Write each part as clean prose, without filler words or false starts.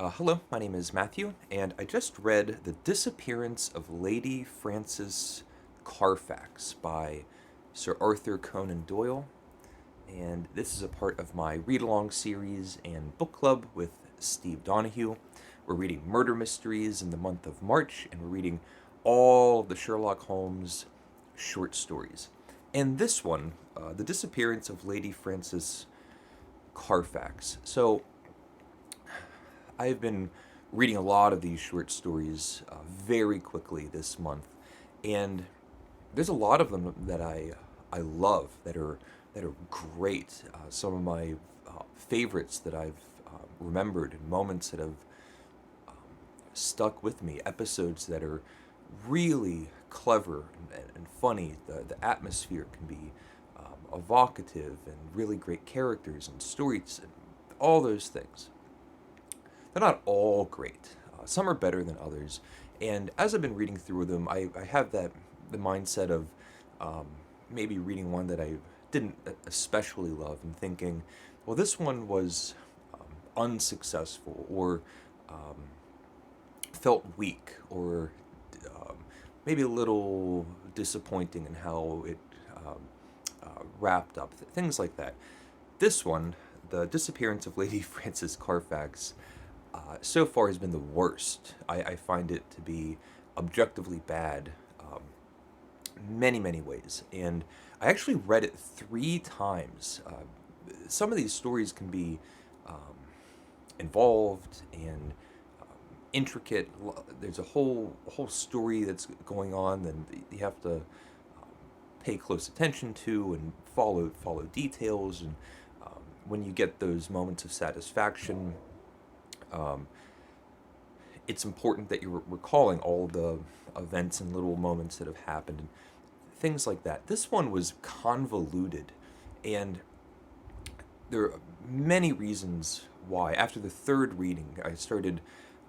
Hello, my name is Matthew, and I just read The Disappearance of Lady Frances Carfax by Sir Arthur Conan Doyle. And this is a part of my read along series and book club with Steve Donahue. We're reading murder mysteries in the month of March, and we're reading all of the Sherlock Holmes short stories. And this one, The Disappearance of Lady Frances Carfax. So, I've been reading a lot of these short stories very quickly this month, and there's a lot of them that I love that are great. Some of my favorites that I've remembered, and moments that have stuck with me, episodes that are really clever and funny. The atmosphere can be evocative and really great characters and stories and all those things. They're not all great. Some are better than others. And as I've been reading through them, I have the mindset of um, maybe reading one that I didn't especially love and thinking, well, this one was unsuccessful or um, felt weak or um, maybe a little disappointing in how it wrapped up, things like that. This one, The Disappearance of Lady Frances Carfax, so far has been the worst. I find it to be objectively bad, many, many ways. And I actually read it three times. Some of these stories can be um, involved and intricate. There's a whole story that's going on, and you have to pay close attention to and follow details. And when you get those moments of satisfaction, um, it's important that you're recalling all the events and little moments that have happened and things like that. This one was convoluted, and there are many reasons why. After the third reading, I started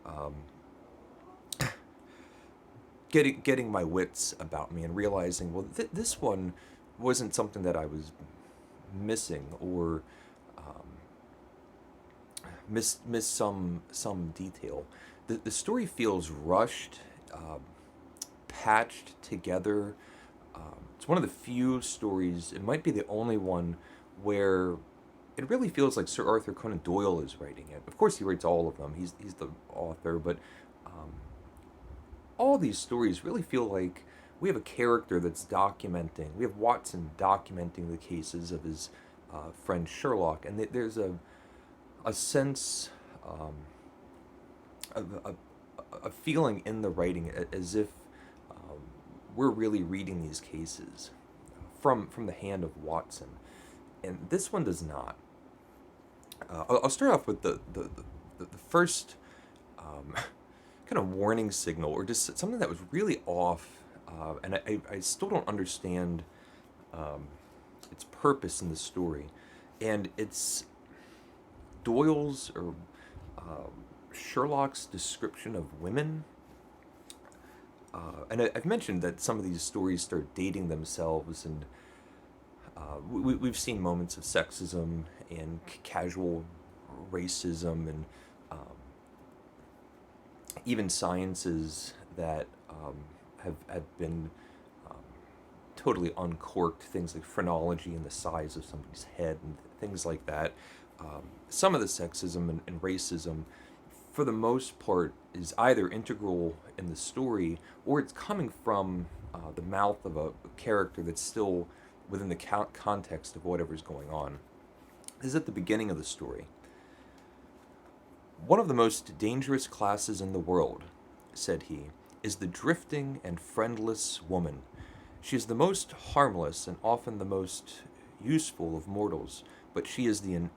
um, getting my wits about me and realizing, well, this one wasn't something that I was missing or miss some detail. The story feels rushed, patched together. It's one of the few stories. It might be the only one where it really feels like Sir Arthur Conan Doyle is writing it. Of course, he writes all of them. He's the author, but um, all these stories really feel like we have a character that's documenting. We have Watson documenting the cases of his friend Sherlock, and there's a sense, of a feeling in the writing as if we're really reading these cases from the hand of Watson, and this one does not. I'll start off with the first um, kind of warning signal, or just something that was really off, and I still don't understand um, its purpose in the story, and it's Doyle's or Sherlock's description of women. And I've mentioned that some of these stories start dating themselves, and we've seen moments of sexism and casual racism, and um, even sciences that have been um, totally uncorked, things like phrenology and the size of somebody's head and things like that. Some of the sexism and racism, for the most part, is either integral in the story or it's coming from the mouth of a character that's still within the context of whatever's going on. This is at the beginning of the story. One of the most dangerous classes in the world, said he, is the drifting and friendless woman. She is the most harmless and often the most useful of mortals, but she is the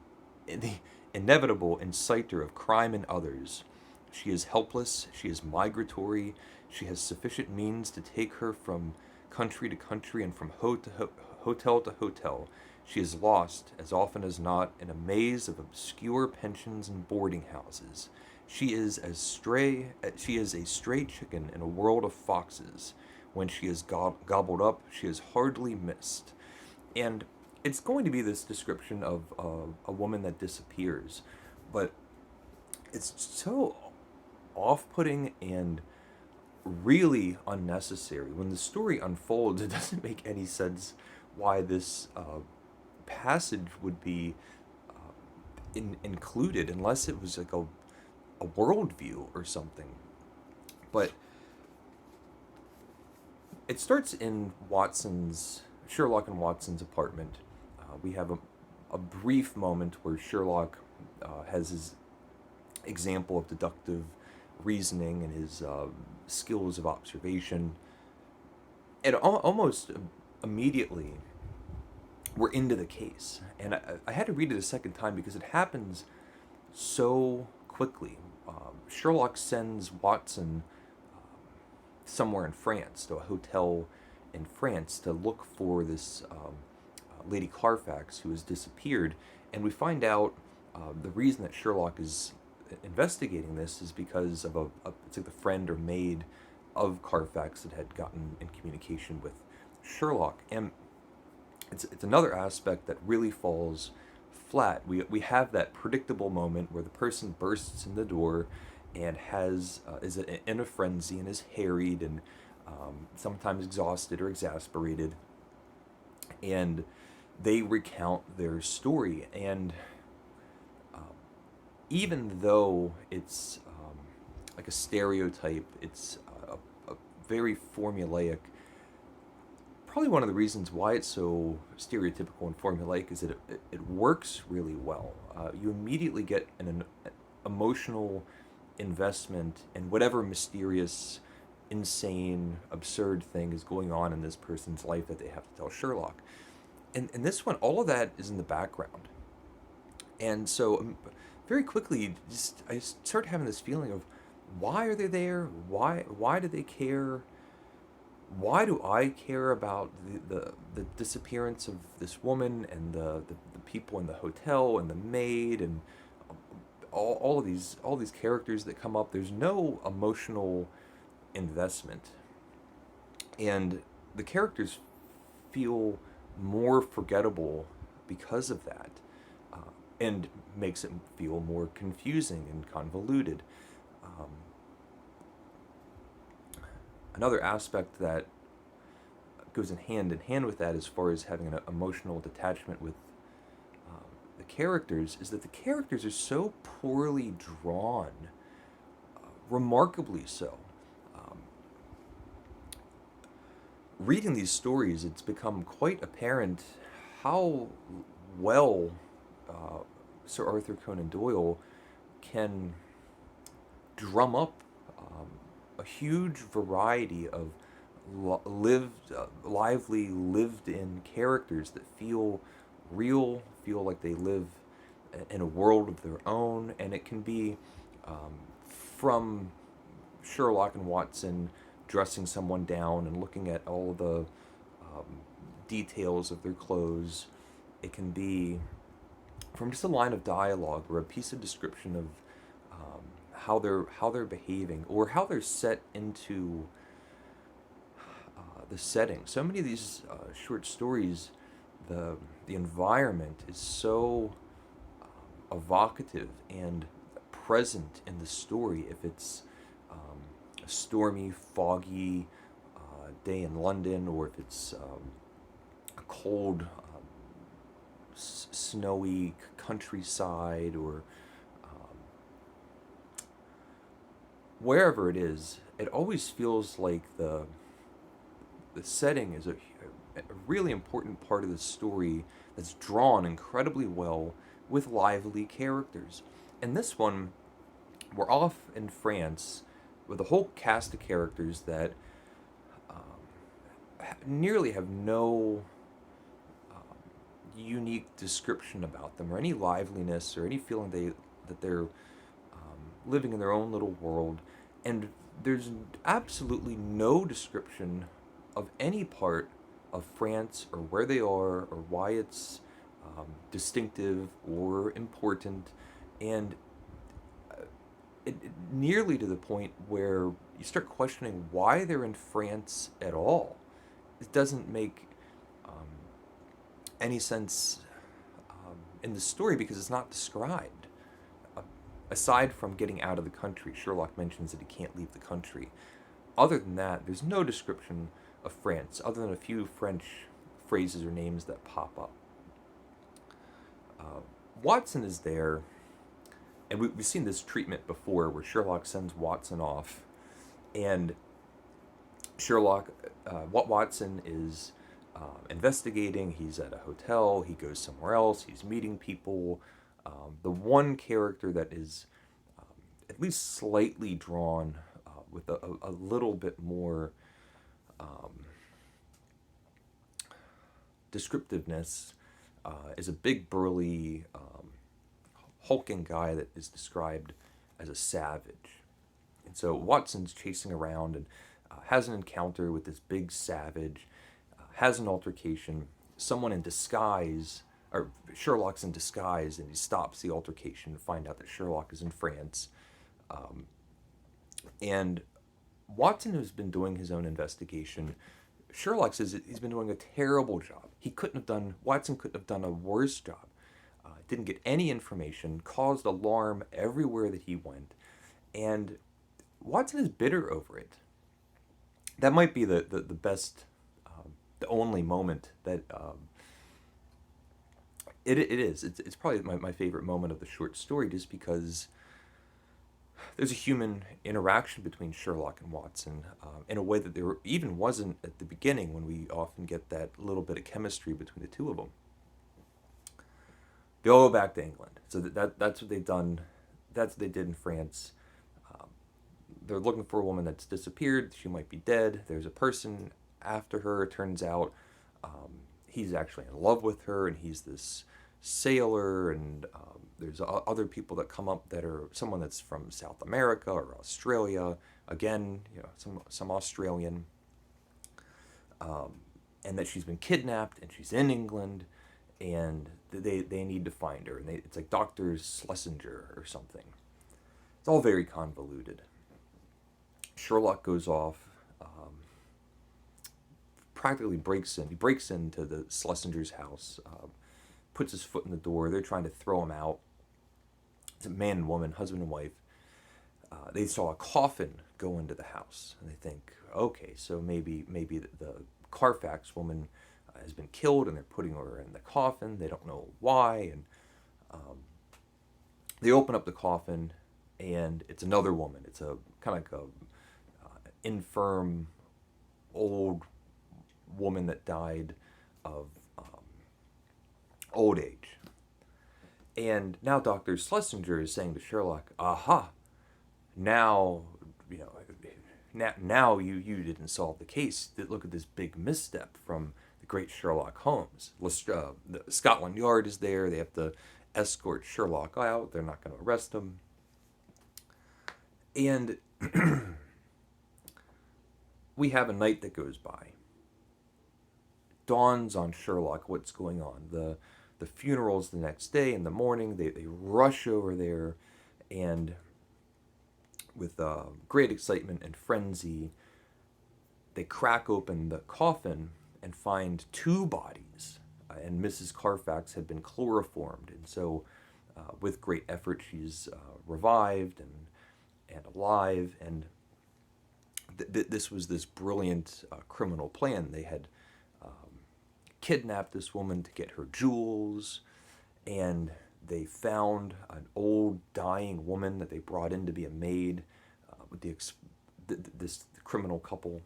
inevitable inciter of crime in others. She is helpless, she is migratory, she has sufficient means to take her from country to country and from hotel to hotel. She is lost, as often as not, in a maze of obscure pensions and boarding houses. She is a stray chicken in a world of foxes. When she is gobbled up, she is hardly missed. And it's going to be this description of a woman that disappears, but it's so off-putting and really unnecessary. When the story unfolds, it doesn't make any sense why this passage would be included unless it was like a worldview or something. But it starts in Sherlock and Watson's apartment. We have a brief moment where Sherlock has his example of deductive reasoning and his skills of observation. And almost immediately, we're into the case. And I had to read it a second time because it happens so quickly. Sherlock sends Watson somewhere in France, to a hotel in France, to look for this Lady Carfax who has disappeared. And we find out the reason that Sherlock is investigating this is because of it's like the friend or maid of Carfax that had gotten in communication with Sherlock. And it's another aspect that really falls flat. We have that predictable moment where the person bursts in the door and is in a frenzy and is harried and sometimes exhausted or exasperated, and they recount their story. And even though it's like a stereotype, it's a very formulaic. Probably one of the reasons why it's so stereotypical and formulaic is that it works really well. You immediately get an emotional investment in whatever mysterious, insane, absurd thing is going on in this person's life that they have to tell Sherlock. And in this one, all of that is in the background. And so very quickly, I start having this feeling of, why are they there? Why do they care? Why do I care about the disappearance of this woman and the people in the hotel and the maid and all of these characters that come up? There's no emotional investment, and the characters feel more forgettable because of that, and makes it feel more confusing and convoluted. Um, Another aspect that goes in hand with that, as far as having an emotional detachment with the characters, is that the characters are so poorly drawn, remarkably so. Um, Reading these stories, it's become quite apparent how well Sir Arthur Conan Doyle can drum up a huge variety of lively, lived-in characters that feel real, feel like they live in a world of their own, and it can be from Sherlock and Watson dressing someone down and looking at all the details of their clothes. It can be from just a line of dialogue or a piece of description of how they're behaving, or how they're set into the setting. So many of these short stories, the environment is so evocative and present in the story. If it's a stormy, foggy day in London, or if it's a cold, snowy countryside, or wherever it is, it always feels like the setting is a really important part of the story that's drawn incredibly well with lively characters. And this one, we're off in France with a whole cast of characters that nearly have no unique description about them, or any liveliness, or any feeling that they're living in their own little world. And there's absolutely no description of any part of France, or where they are, or why it's distinctive or important. And nearly to the point where you start questioning why they're in France at all. It doesn't make any sense in the story, because it's not described. aside from getting out of the country, Sherlock mentions that he can't leave the country. Other than that, there's no description of France, other than a few French phrases or names that pop up. Watson is there, and we've seen this treatment before where Sherlock sends Watson off, and Watson is investigating. He's at a hotel, he goes somewhere else, he's meeting people. The one character that is at least slightly drawn with a little bit more descriptiveness is a big, burly, hulking guy that is described as a savage. And so Watson's chasing around and has an encounter with this big savage, has an altercation. Someone in disguise, or Sherlock's in disguise, and he stops the altercation to find out that Sherlock is in France. And Watson has been doing his own investigation. Sherlock says that he's been doing a terrible job. Watson couldn't have done a worse job. Didn't get any information, caused alarm everywhere that he went, and Watson is bitter over it. That might be the best, the only moment that it is. It's probably my favorite moment of the short story, just because there's a human interaction between Sherlock and Watson in a way that there even wasn't at the beginning, when we often get that little bit of chemistry between the two of them. They all go back to England. So that's what they've done. That's what they did in France. They're looking for a woman that's disappeared. She might be dead. There's a person after her. It turns out he's actually in love with her, and he's this sailor, and there's other people that come up that are someone that's from South America or Australia. Again, some Australian. And that she's been kidnapped, and she's in England, and they need to find her. And it's like Dr. Schlesinger or something. It's all very convoluted. Sherlock goes off, practically breaks in. He breaks into the Schlesinger's house, puts his foot in the door. They're trying to throw him out. It's a man and woman, husband and wife. They saw a coffin go into the house, and they think, okay, so maybe the Carfax woman has been killed, and they're putting her in the coffin. They don't know why, and they open up the coffin, and it's another woman. It's a kind of like a infirm old woman that died of old age. And now Dr. Schlesinger is saying to Sherlock, aha, now you didn't solve the case. Look at this big misstep from the great Sherlock Holmes. The Scotland Yard is there. They have to escort Sherlock out. They're not going to arrest him. And we have a night that goes by. Dawns on Sherlock what's going on. The funeral's the next day in the morning. They rush over there, and with great excitement and frenzy, they crack open the coffin and find two bodies. And Mrs. Carfax had been chloroformed, and so with great effort she's revived and alive. And this was this brilliant criminal plan. They had kidnapped this woman to get her jewels, and they found an old dying woman that they brought in to be a maid with this criminal couple,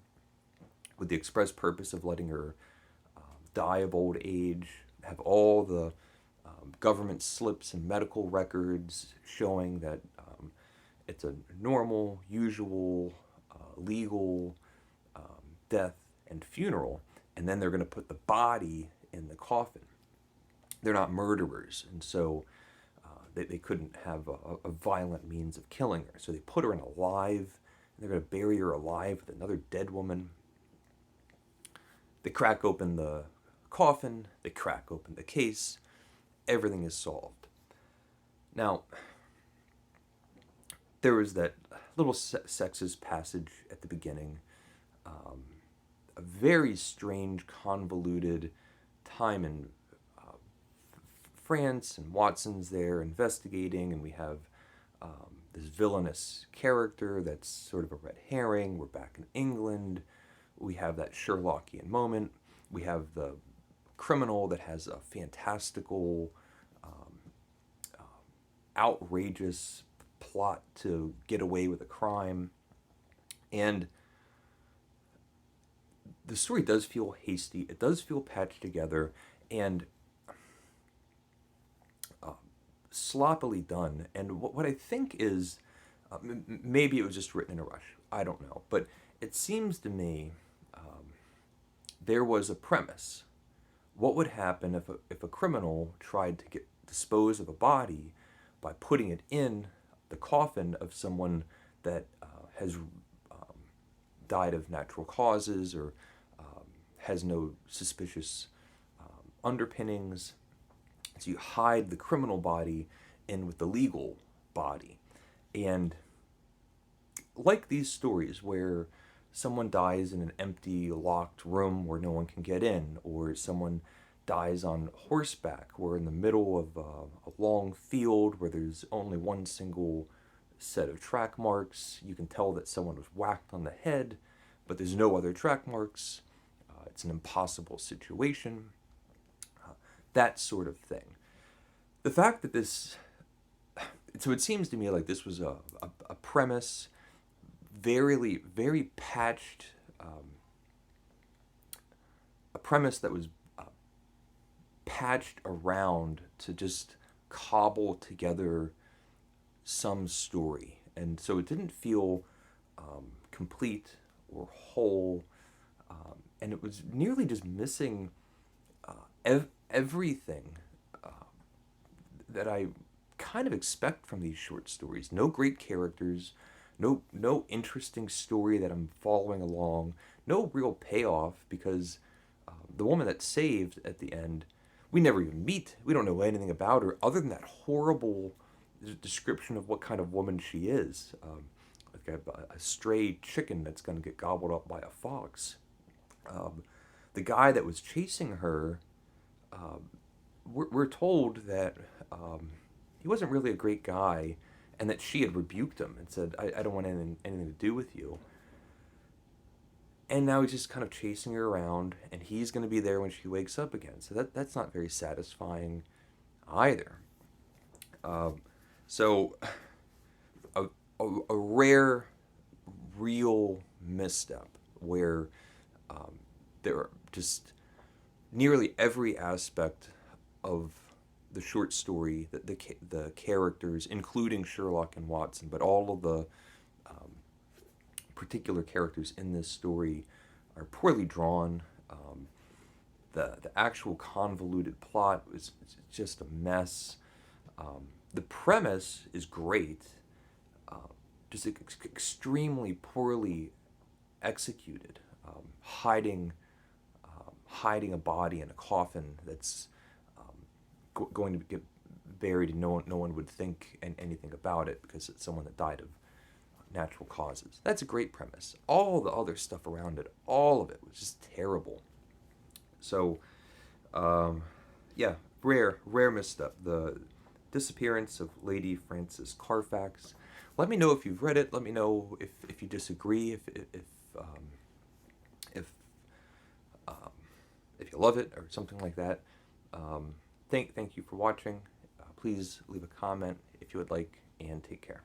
with the express purpose of letting her die of old age, have all the government slips and medical records showing that it's a normal, usual, legal death and funeral, and then they're going to put the body in the coffin. They're not murderers, and so they couldn't have a violent means of killing her. So they put her in alive, and they're going to bury her alive with another dead woman. They crack open the coffin, they crack open the case, everything is solved. Now, there was that little sexist passage at the beginning, a very strange, convoluted time in France, and Watson's there investigating, and we have this villainous character that's sort of a red herring. We're back in England. We have that Sherlockian moment. We have the criminal that has a fantastical, outrageous plot to get away with a crime. And the story does feel hasty. It does feel patched together and sloppily done. And what I think is, maybe it was just written in a rush. I don't know. But it seems to me there was a premise. What would happen if a criminal tried to dispose of a body by putting it in the coffin of someone that has died of natural causes or has no suspicious underpinnings? So you hide the criminal body in with the legal body. And like these stories where someone dies in an empty, locked room where no one can get in, or someone dies on horseback, or in the middle of a long field where there's only one single set of track marks. You can tell that someone was whacked on the head, but there's no other track marks. It's an impossible situation. That sort of thing. The fact that so it seems to me like this was a premise, very patched, a premise that was patched around to just cobble together some story. And so it didn't feel complete or whole. And it was nearly just missing everything that I kind of expect from these short stories. No great characters, no interesting story that I'm following along, no real payoff, because the woman that's saved at the end, we never even meet. We don't know anything about her other than that horrible description of what kind of woman she is. Like a stray chicken that's going to get gobbled up by a fox. The guy that was chasing her, we're told that he wasn't really a great guy, and that she had rebuked him and said, I don't want anything to do with you. And now he's just kind of chasing her around, and he's going to be there when she wakes up again. So that's not very satisfying either. So a rare, real misstep where there are just nearly every aspect of the short story, the characters, including Sherlock and Watson, but all of the particular characters in this story are poorly drawn. The actual convoluted plot is just a mess. The premise is great, just extremely poorly executed. Hiding a body in a coffin that's going to get buried, and no one would think anything about it because it's someone that died of natural causes. That's a great premise. All the other stuff around it, all of it was just terrible. So, yeah, rare misstep. The Disappearance of Lady Frances Carfax. Let me know if you've read it. Let me know if you disagree. If if you love it or something like that. Thank you for watching. Please leave a comment if you would like, and take care.